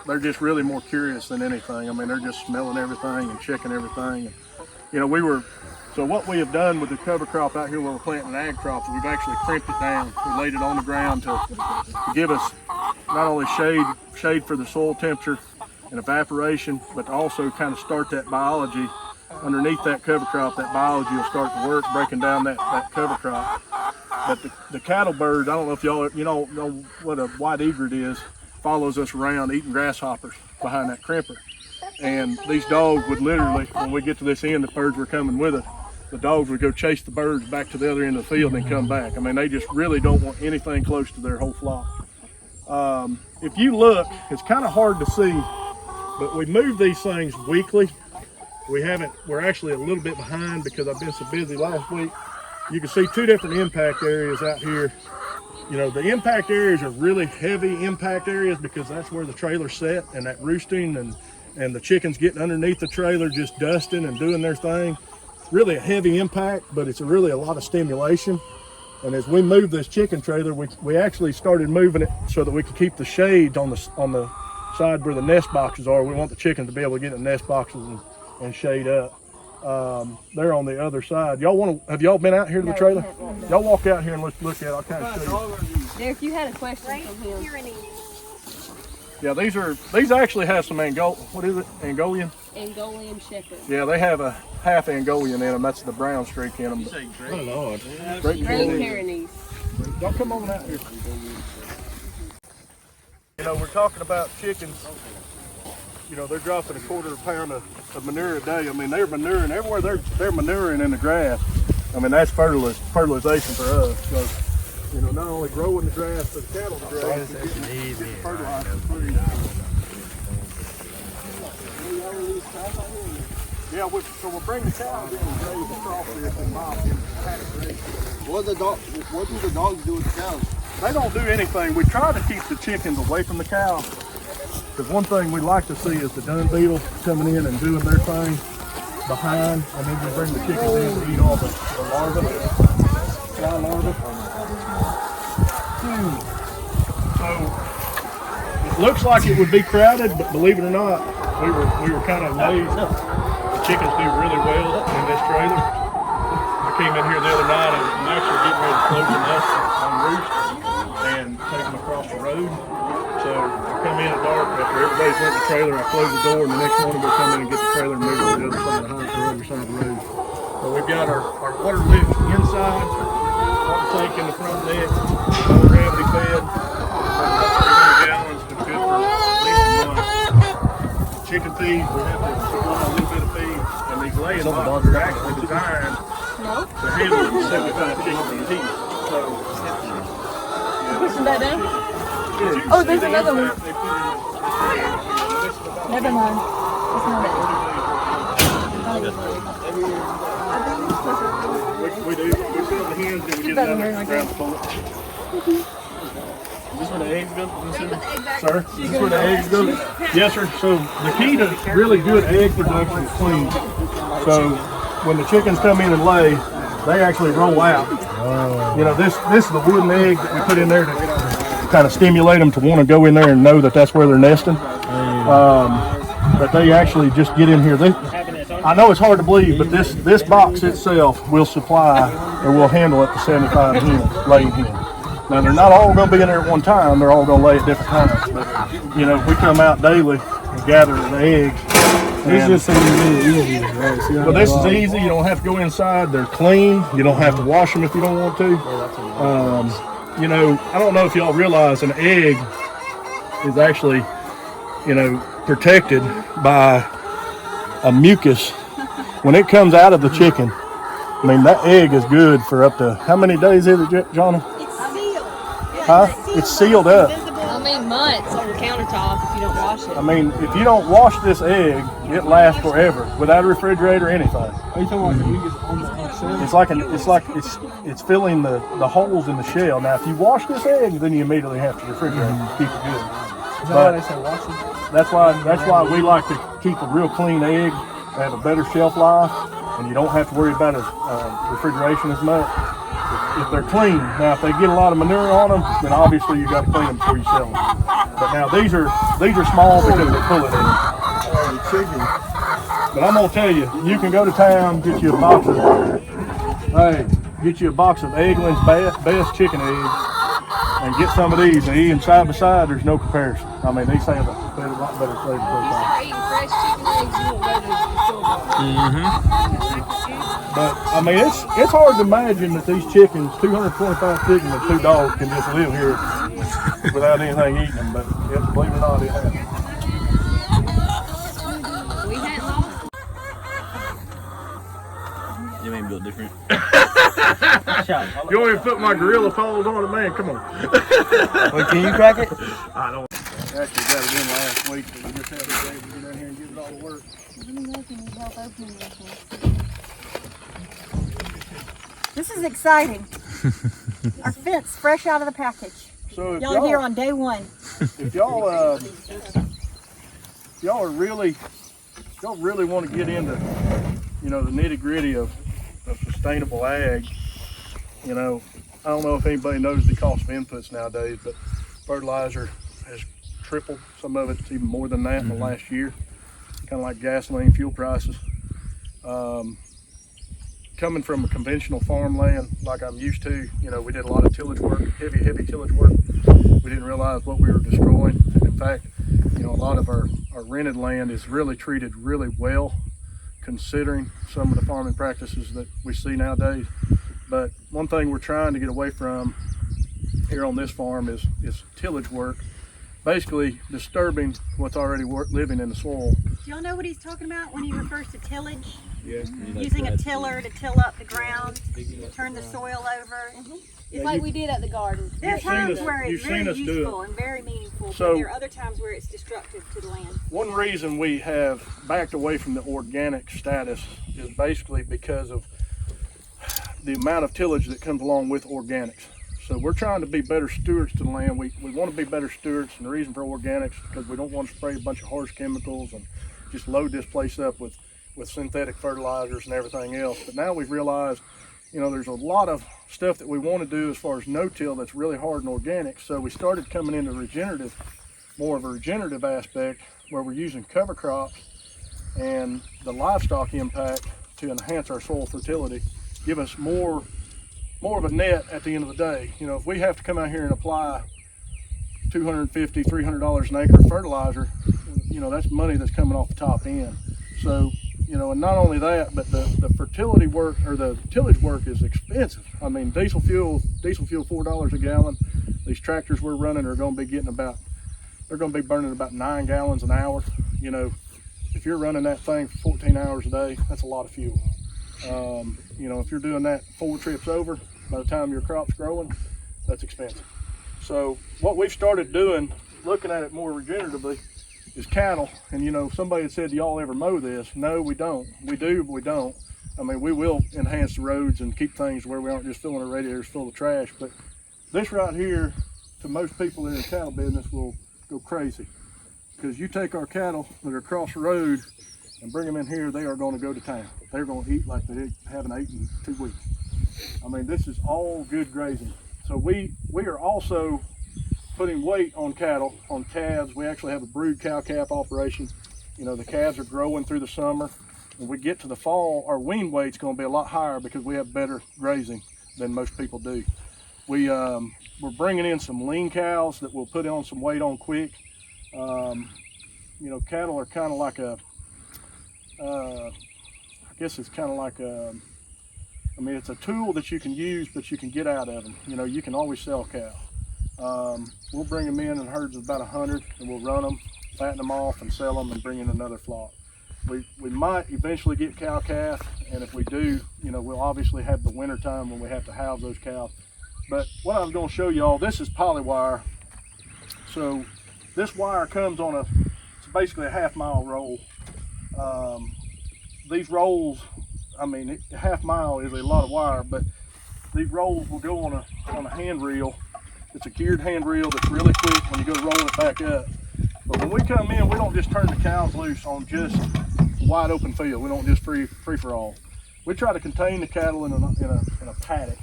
they're just really more curious than anything. I mean, they're just smelling everything and checking everything. And, so what we have done with the cover crop out here where we're planting ag crops, we've actually crimped it down. We laid it on the ground to give us not only shade for the soil temperature and evaporation, but to also kind of start that biology underneath that cover crop. That biology will start to work, breaking down that cover crop. But the cattle bird, I don't know if y'all know what a white egret is, follows us around eating grasshoppers behind that crimper. And these dogs would literally, when we get to this end, the birds were coming with us, the dogs would go chase the birds back to the other end of the field and come back. I mean, they just really don't want anything close to their whole flock. If you look, it's kind of hard to see, but we move these things weekly. We're actually a little bit behind because I've been so busy last week. You can see 2 different impact areas out here. The impact areas are really heavy impact areas because that's where the trailer's set, and that roosting and the chickens getting underneath the trailer just dusting and doing their thing. Really a heavy impact, but it's really a lot of stimulation. And as we move this chicken trailer, we actually started moving it so that we could keep the shade on the side where the nest boxes are. We want the chickens to be able to get in the nest boxes and shade up. They're on the other side. Have y'all been out here to the trailer? Y'all walk out here and let's look at it. I'll kind of show you. Derek, you had a question from him. Yeah, these actually have some Angolian? Angolian Shepherd. Yeah, they have a half Angolian in them. That's the brown streak in them. Oh Lord. Great Great Pyrenees. Pyrenees. Y'all come on out here. You know, we're talking about chickens. You know, they're dropping a quarter of a pound of manure a day. I mean, they're manuring everywhere. They're manuring in the grass. I mean, that's fertilization for us. So, you know, not only growing the grass for the cattle to graze, but getting fertilizer for food. Yeah, so we'll bring the cows in and graze across this and mop in paddock graze. What do the dogs do with the cows? They don't do anything. We try to keep the chickens away from the cows. Because one thing we like to see is the dung beetle coming in and doing their thing behind, and then we bring the chickens in to eat all the larvae, cow larvae. So it looks like it would be crowded, but believe it or not, we were kind of amazed. The chickens do really well in this trailer. I came in here the other night and I'm actually getting ready to close the nest on roost and take them across the road. So I come in at dark after everybody's went in the trailer, I close the door, and the next morning we'll come in and get the trailer and move it to the other side of the house or other side of the road. So we've got our water lift inside, water tank in the front deck, water gravity fed, 300 gallons, been good for at least a month. Chicken feed, we have to supply a little bit of feed, and these laying boxes are actually designed to handle 75 chickens in heat. So, Pushing that down? Oh, there's another one. Never mind. It's not that. we fill the hens and get another ground full. Is this where the eggs go? Sir? Is this where the eggs go? Yes, sir. So the key to really good egg production is clean. So when the chickens come in and lay, they actually roll out. You know, this is the wooden egg that we put in there to kind of stimulate them to want to go in there and know that that's where they're nesting. But they actually just get in here. I know it's hard to believe, but this box itself will supply or will handle up to 75 hens, laying hens. Now they're not all going to be in there at one time. They're all going to lay at different times. But you know, if we come out daily and gather the eggs. This just seems really easy, right? Well, this is easy. You don't have to go inside. They're clean. You don't have to wash them if you don't want to. You know, I don't know if y'all realize an egg is actually, you know, protected by a mucus. When it comes out of the chicken, I mean, that egg is good for up to, how many days is it, Johnny? It's sealed. Huh? It's sealed up. I mean, months on the countertop if you don't wash it. I mean, if you don't wash this egg, it lasts forever without a refrigerator or anything. Are you talking about the mucus on the shell? It's filling the holes in the shell. Now, if you wash this egg, then you immediately have to refrigerate it to keep it good. Is that why they say wash it? That's why we like to keep a real clean egg. They have a better shelf life, and you don't have to worry about refrigeration as much. If they're clean, now if they get a lot of manure on them, then obviously you got to clean them before you sell them. But now these are small because they're full of eggs. But I'm gonna tell you, you can go to town, get you a box of Eggland's best chicken eggs, and get some of these and eat them side by side. There's no comparison. I mean, these have a lot better flavor profile. Start eating fresh chicken eggs, you won't go to the store. But I mean, it's hard to imagine that these chickens, 225 chickens and 2 dogs, can just live here without anything eating them. But yeah, believe it or not, it happens. We hadn't lost. You ain't built different. You want me to put my gorilla paws on it, man? Come on. Wait, can you crack it? I don't. Actually got it in last week, but we just had to get in here and give it all the work. This is exciting. Our fence fresh out of the package. So if Y'all are here on day one. If y'all really want to get into, you know, the nitty gritty of sustainable ag, you know, I don't know if anybody knows the cost of inputs nowadays, but fertilizer has tripled. Some of it's even more than that in the last year. Kind of like gasoline fuel prices. Coming from a conventional farmland like I'm used to, we did a lot of tillage work, heavy tillage work. We didn't realize what we were destroying. In fact, a lot of our rented land is really treated really well, considering some of the farming practices that we see nowadays. But one thing we're trying to get away from here on this farm is tillage work, basically disturbing what's already living in the soil. Do y'all know what he's talking about when he refers to tillage? Yeah. Using a tiller to till up the ground, turn the soil over. It's like we did at the garden. There are You've seen times us- where it's you've seen very us do useful it. and very meaningful, So- but there are other times where it's destructive to the land. One reason we have backed away from the organic status is basically because of the amount of tillage that comes along with organics. So we're trying to be better stewards to the land. We want to be better stewards, and the reason for organics is because we don't want to spray a bunch of harsh chemicals and just load this place up with synthetic fertilizers and everything else. But now we've realized, there's a lot of stuff that we want to do as far as no-till that's really hard and organic. So we started coming into more of a regenerative aspect, where we're using cover crops and the livestock impact to enhance our soil fertility, give us more of a net at the end of the day. If we have to come out here and apply $250, $300 an acre of fertilizer, that's money that's coming off the top end. So, and not only that, but the fertility work or the tillage work is expensive. I mean, diesel fuel $4 a gallon. These tractors we're running are going to be they're going to be burning about 9 gallons an hour. If you're running that thing for 14 hours a day, that's a lot of fuel. If you're doing that 4 trips over, by the time your crop's growing, that's expensive. So what we've started doing, looking at it more regeneratively, is cattle. And somebody had said, do y'all ever mow this? No, we don't. We do, but we don't. I mean, we will enhance the roads and keep things where we aren't just filling our radiators full of trash. But this right here, to most people in the cattle business, will go crazy. Because you take our cattle that are across the road and bring them in here, they are going to go to town. They're going to eat like they haven't eaten in 2 weeks. I mean, this is all good grazing. So we are also putting weight on cattle, on calves. We actually have a brood cow-calf operation. The calves are growing through the summer. When we get to the fall, our wean weight's going to be a lot higher because we have better grazing than most people do. We're bringing in some lean cows that will put on some weight on quick. Cattle are kind of like it's a tool that you can use, but you can get out of them. You can always sell cow. We'll bring them in herds of about 100, and we'll run them, fatten them off, and sell them, and bring in another flock. We might eventually get cow-calf, and if we do, we'll obviously have the winter time when we have to house those cows. But what I was going to show y'all, this is polywire. So this wire comes on it's basically a half-mile roll. These rolls, a half-mile is a lot of wire, but these rolls will go on a hand reel. It's a geared hand reel that's really quick when you go to roll it back up. But when we come in, we don't just turn the cows loose on just a wide open field. We don't just free for all. We try to contain the cattle in a paddock,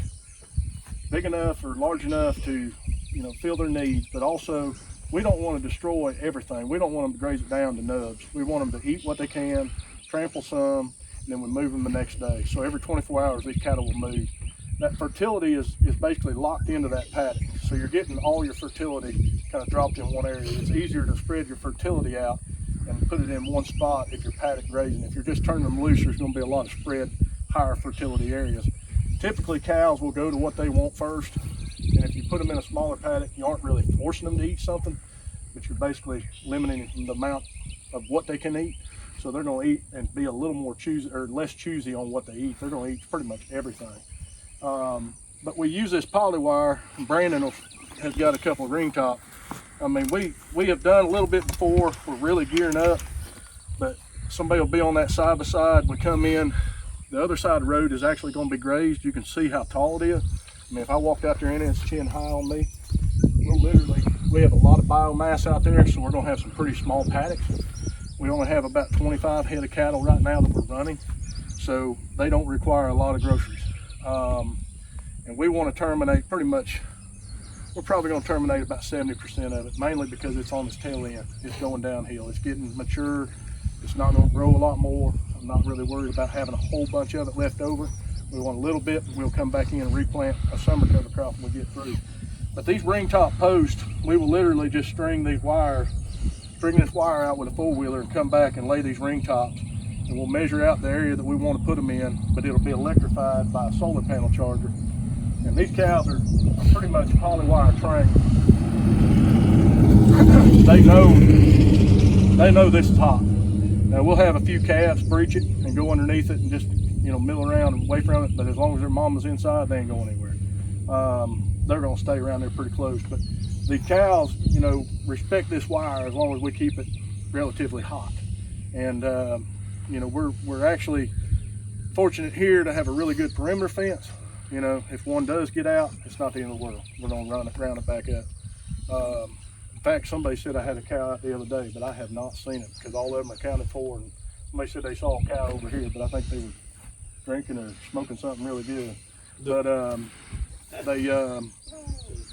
big enough or large enough to fill their needs, but also we don't want to destroy everything. We don't want them to graze it down to nubs. We want them to eat what they can, trample some, and then we move them the next day. So every 24 hours, these cattle will move. That fertility is basically locked into that paddock. So you're getting all your fertility kind of dropped in one area. It's easier to spread your fertility out and put it in one spot if you're paddock grazing. If you're just turning them loose, there's going to be a lot of spread, higher fertility areas. Typically, cows will go to what they want first. And if you put them in a smaller paddock, you aren't really forcing them to eat something, but you're basically limiting the amount of what they can eat. So they're going to eat and be a little more choosy or less choosy on what they eat. They're going to eat pretty much everything. But we use this polywire. Brandon has got a couple of ring top. We have done a little bit before. We're really gearing up, but somebody will be on that side by side. We come in, the other side of the road is actually going to be grazed. You can see how tall it is. If I walked out there and it's chin high on me, we have a lot of biomass out there, so we're going to have some pretty small paddocks. We only have about 25 head of cattle right now that we're running, so they don't require a lot of groceries. And we want to terminate pretty much, we're probably going to terminate about 70% of it, mainly because it's on its tail end. It's going downhill. It's getting mature. It's not going to grow a lot more. I'm not really worried about having a whole bunch of it left over. We want a little bit, and we'll come back in and replant a summer cover crop when we get through. But these ring top posts, we will literally just string this wire out with a four-wheeler and come back and lay these ring tops. And we'll measure out the area that we want to put them in, but it'll be electrified by a solar panel charger. And these cows are pretty much polywire trained. They know this is hot. Now we'll have a few calves breach it and go underneath it and just, you know, mill around and away from it, but as long as their mama's inside, they ain't going anywhere. They're gonna stay around there pretty close. But the cows, you know, respect this wire as long as we keep it relatively hot. And you know, we're actually fortunate here to have a really good perimeter fence. You know, if one does get out, it's not the end of the world. We're gonna round it back up. In fact, somebody said I had a cow out the other day, but I have not seen it because all of them are accounted for. And somebody said they saw a cow over here, but I think they were drinking or smoking something really good.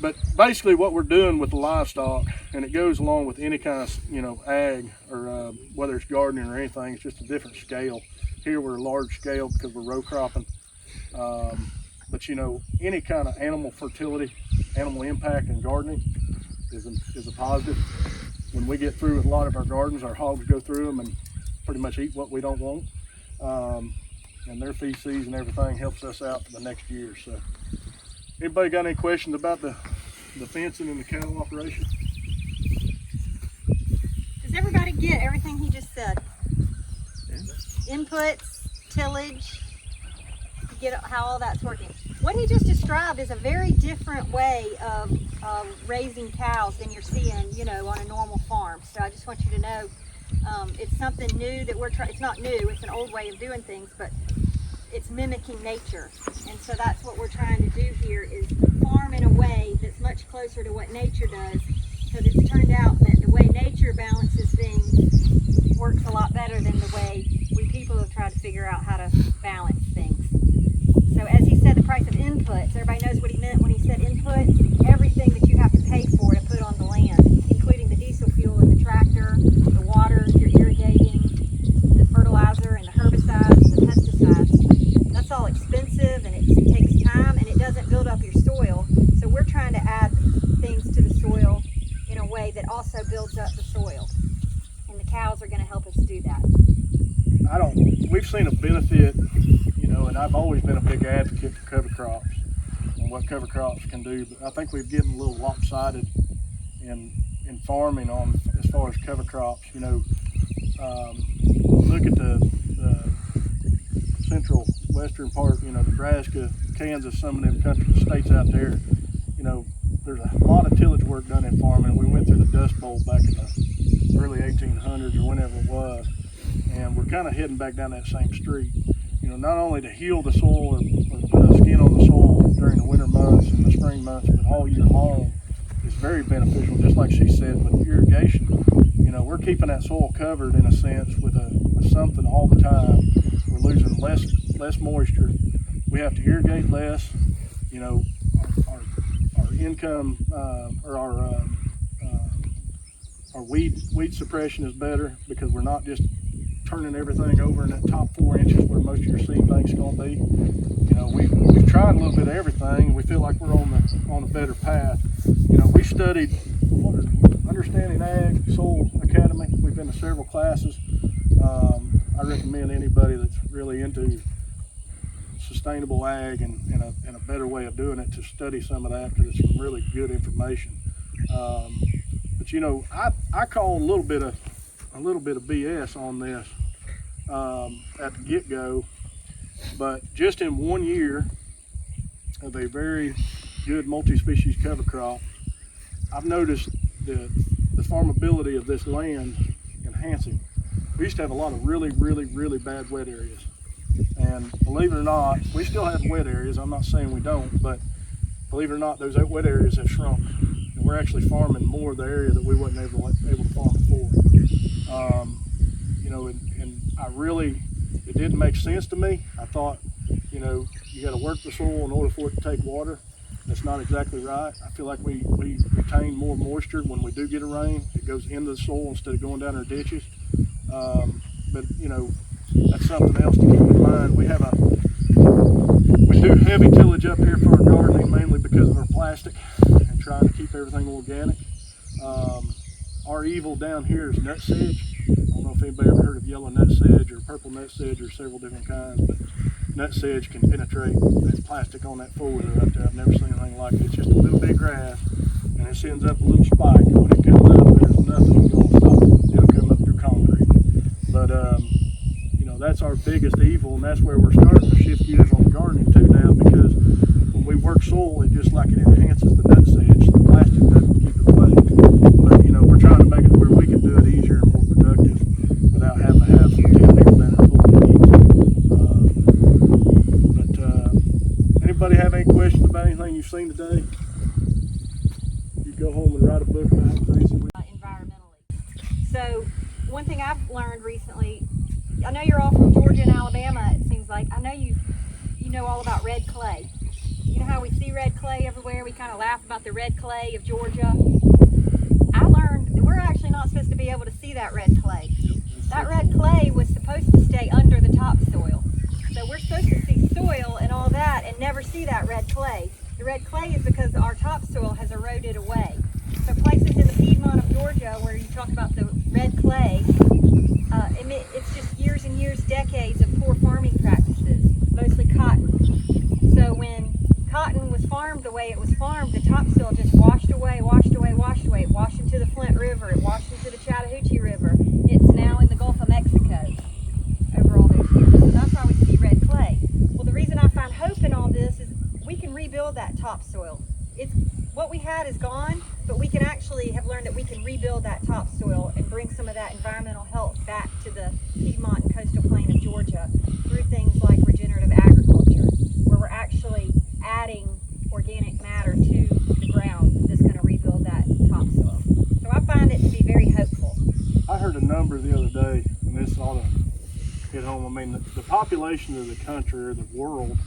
But basically what we're doing with the livestock, and it goes along with any kind of, you know, ag or whether it's gardening or anything, it's just a different scale. Here we're large scale because we're row cropping. But you know, any kind of animal fertility, animal impact in gardening is a positive. When we get through with a lot of our gardens, our hogs go through them and pretty much eat what we don't want. And their feces and everything helps us out for the next year. So anybody got any questions about the fencing and the cattle operation? Does everybody get everything he just said? Inputs, tillage, you get how all that's working. What he just described is a very different way of raising cows than you're seeing, you know, on a normal farm. So I just want you to know it's something new that we're trying. It's not new, it's an old way of doing things, but it's mimicking nature. And so that's what we're trying to do here, is farm in a way that's much closer to what nature does, because it's turned out that the way nature balances things works a lot better than the way we people have tried to figure out how to balance things. So as he said, the price of inputs, everybody knows what he meant when he said inputs, everything that you have to pay for to put on the land, including the diesel fuel in the tractor, the water if you're irrigating, the fertilizer and the herbicides, the pesticides. That's all expensive, and it takes time, and it doesn't build up your soil. So we're trying to add things to the soil in a way that also builds up the soil. And the cows are going to help us do that. We've seen a benefit, you know, and I've always been a big advocate for cover crops and what cover crops can do, but I think we've getting a little lopsided in farming on as far as cover crops. You know, look at the central western part, you know, Nebraska, Kansas, some of them country states out there. You know, there's a lot of tillage work done in farming. We went through the Dust Bowl back in the early 1800s or whenever it was, and we're kind of heading back down that same street. You know, not only to heal the soil or put a skin on the soil during the winter months and the spring months, but all year long is very beneficial. Just like she said with irrigation, you know, we're keeping that soil covered in a sense with something all the time. We're losing less moisture. We have to irrigate less. You know, our income or our weed suppression is better because we're not just turning everything over in that top 4 inches where most of your seed bank's going to be. You know, we've tried a little bit of everything, and we feel like we're on a better path. You know, we studied Understanding Ag, Soil Academy. We've been to several classes. I recommend anybody that's really into sustainable ag and a better way of doing it to study some of that, because it's some really good information. But you know, I call a little bit of BS on this at the get-go, but just in 1 year of a very good multi-species cover crop, I've noticed the farmability of this land enhancing. We used to have a lot of really bad wet areas, and believe it or not, we still have wet areas. I'm not saying we don't, but believe it or not, those wet areas have shrunk. And we're actually farming more of the area that we wasn't able to farm before. You know, and it didn't make sense to me. I thought, you know, you got to work the soil in order for it to take water. That's not exactly right. I feel like we retain more moisture when we do get a rain. It goes into the soil instead of going down our ditches. But you know, that's something else to keep in mind. We do heavy tillage up here for our gardening, mainly because of our plastic and trying to keep everything organic. Our evil down here is nut sedge. I don't know if anybody ever heard of yellow nut sedge or purple nut sedge or several different kinds, but nut sedge can penetrate that plastic on that four-wheeler right there. I've never seen anything like it. It's just a little bit of grass, and it sends up a little spike, and when it comes up, there's nothing going to stop it. It'll come up through concrete. But you know, that's our biggest evil, and that's where we're starting to shift gears on the gardening too now, because when we work soil, it just like it enhances the nut sedge. The plastic doesn't keep it away. But you know, we're trying to make it where we can do it easier and more productive without having to have some 10 acre banner full of weeds. Anybody have any questions about anything you've seen today? You go home and write a book about how crazy we environmentally. So one thing I've learned recently, I know you're all from Georgia and Alabama, it seems like. I know you know all about red clay. You know how we see red clay everywhere? We kind of laugh about the red clay of Georgia. I learned we're actually not supposed to be able to see that red clay. That red clay was supposed to stay under the topsoil. So we're supposed to see soil and all that and never see that red clay. The red clay is because our topsoil has eroded away. So places in the Piedmont of Georgia where you talk about the red clay, it's just years and years, decades of poor farming practices, mostly cotton. So when cotton was farmed the way it was farmed, the topsoil just washed away, washed away, washed away. It washed into the Flint River, it washed into the Chattahoochee River. It's now in the Gulf of Mexico over all those years. So that's why we see red clay. Well, the reason I find hope in all this is we can rebuild that topsoil. What we had is gone, but we can actually have learned that we can rebuild that topsoil and bring some of that environmental health back to the Piedmont and coastal plain of Georgia through things like regenerative agriculture, where we're actually adding organic matter to the ground that's going to rebuild that topsoil. So I find it to be very hopeful. I heard a number the other day, and this ought to hit home. I mean, the population of the country, or the world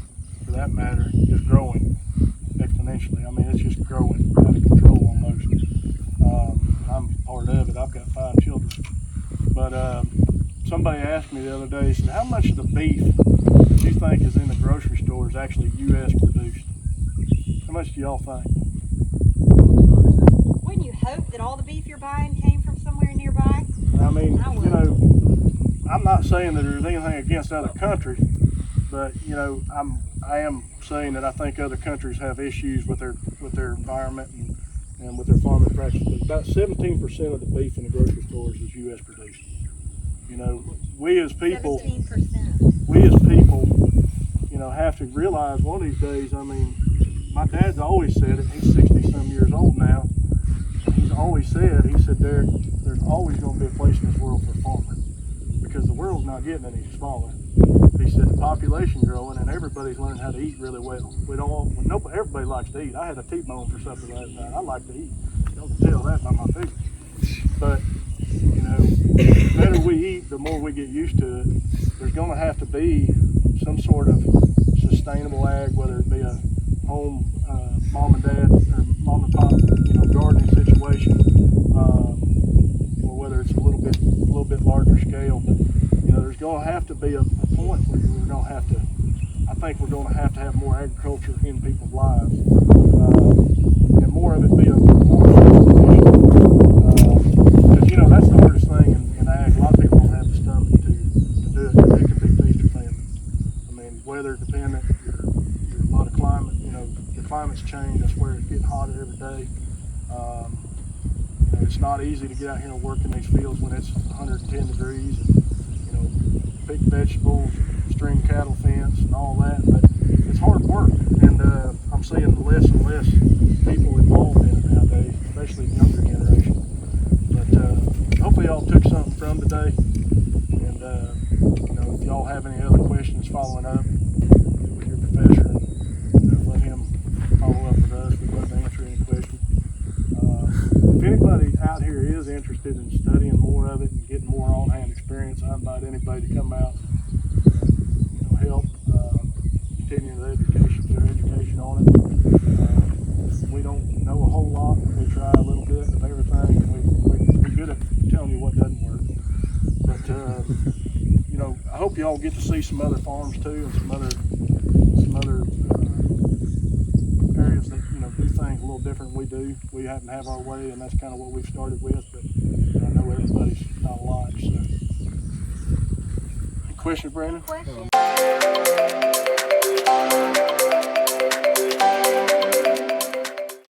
for that matter, is growing exponentially. I mean, it's just growing out of control almost. I'm part of it. I've got 5 children. But somebody asked me the other day, said, how much of the beef that you think is in the grocery store is actually U.S. produced? How much do y'all think? Wouldn't you hope that all the beef you're buying came from somewhere nearby? I mean, you know, I'm not saying that there's anything against other countries, but you know, I am saying that I think other countries have issues with their environment and with their farming practices. About 17% of the beef in the grocery stores is U.S. produced. You know, we as people, 17%. you know, have to realize one of these days. I mean, my dad's always said it. He's 60-some years old now. He's always said, Derek, there's always going to be a place in this world for a farmer, because the world's not getting any smaller. He said the population growing and everybody's learning how to eat really well. Everybody likes to eat. I had a T-bone for supper last night. I like to eat. Y'all can tell that by my figure. But you know, the better we eat, the more we get used to it. There's going to have to be some sort of sustainable ag, whether it be a home mom and dad or mom and pop, you know, gardening situation, or whether it's a little bit larger scale. But you know, there's going to have to be a point where we're going to have to. I think we're going to have more agriculture in people's lives, and more of it be a more self-sufficient. Because you know, that's the hardest thing in ag. A lot of people don't have the stomach to do it. It can be feast or famine. I mean, weather dependent. You're a lot of climate. You know, the climate's changed. That's where it's getting hotter every day. You know, it's not easy to get out here and work in these fields when it's 110 degrees. And, you know, pick vegetables, string cattle fence, and all that. But it's hard work, and I'm seeing less and less people involved in it nowadays, especially the younger generation. But hopefully y'all took something from today, and you know, if y'all have any other questions following up with your professor, and you know, let him follow up with us. We'd love to answer any questions. If anybody out here is interested in studying more of it and getting more on-hand experience, I invite anybody to come out and you know, help continue their education on it. We don't know a whole lot. We try a little bit of everything, and we're good at telling you what doesn't work. But you you know, I hope you all get to see some other farms too, and some other areas that, you know, do things a little different than we do. We happen to have our way, and that's kind of what we've started with, but I know everybody's not alike. So, questions, Brandon? Question.